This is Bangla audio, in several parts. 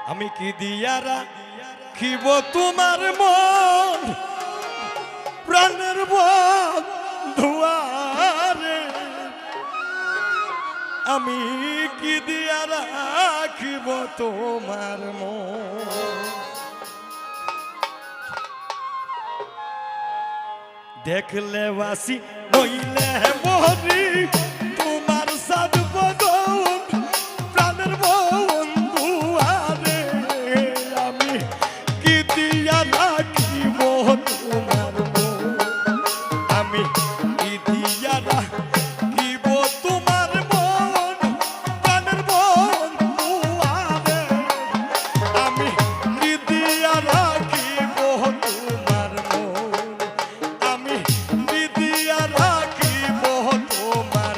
আমি কি দিয়া রাখিব তোমার মন প্রাণের বন্ধুয়ারে আমি কি দিয়া রাখিব তোমার মন দেখলে বাসি নইলে মরি তোমার সাদ বদন প্রাণের বন্ধু আরে আমি কি দিয়া রাখিব তোমার মন আমি কি দিয়া রাখিব তোমার মন প্রাণের বন্ধু আরে আমি কি দিয়া রাখিব তোমার মন আমি কি দিয়া রাখিব তোমার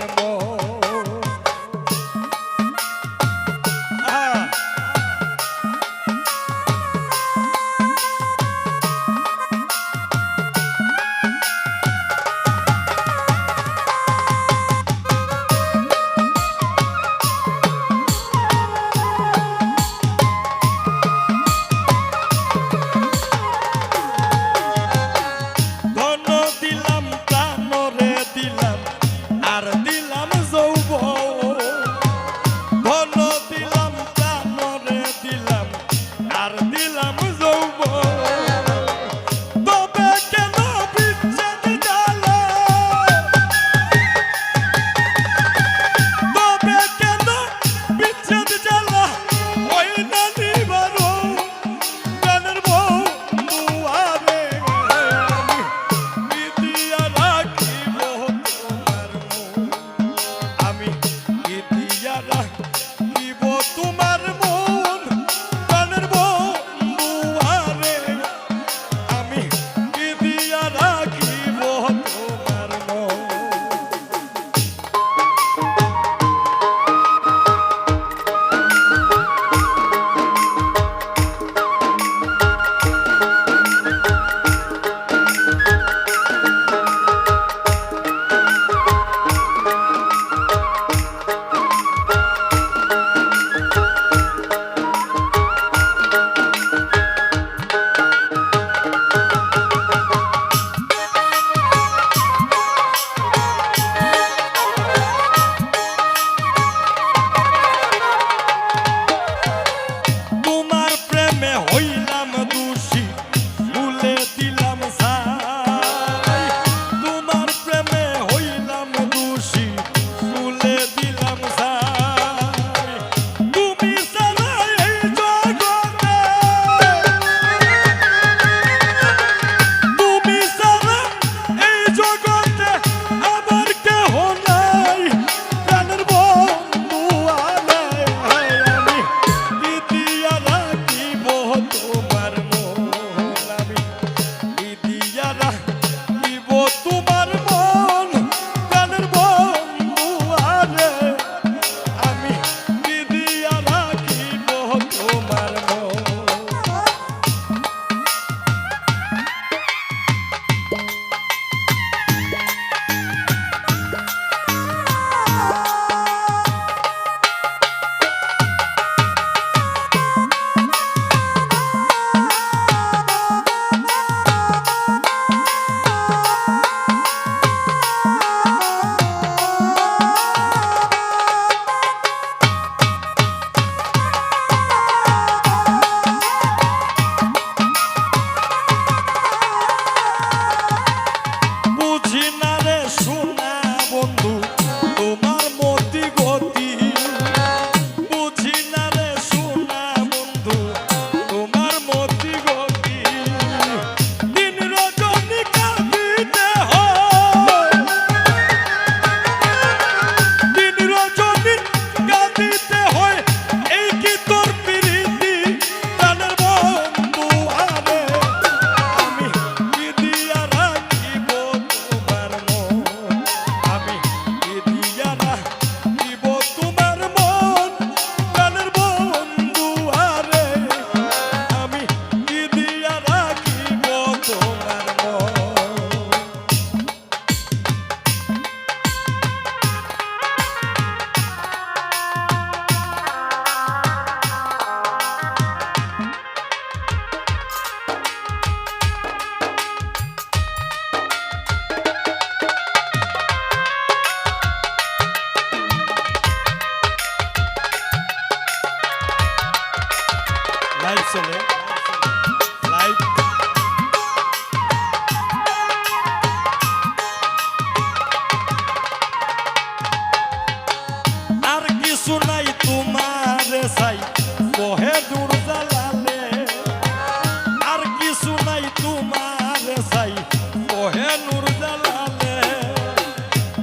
লাইভ চলে লাইভ। আর কিছু নাই তোমার সাই বহে দূর জ্বালালে, আর কিছু নাই তোমার সাই বহে নূর জ্বালালে।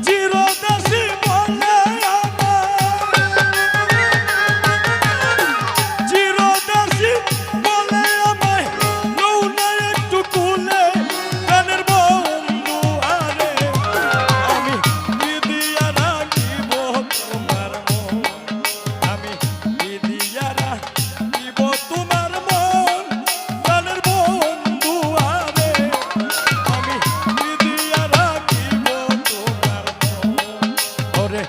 চিরদেশী বলে চিরদেশী বলে আমায় নৌ না একটু কুলে প্রাণের বন্ধু আরে আমি দিদিয়া রাখিব তোমার মন, আমি দিদিয়া রাখিব তোমার মন প্রাণের বন্ধু আরে আমি দিদিয়া রাখিব তোমার মন। ওরে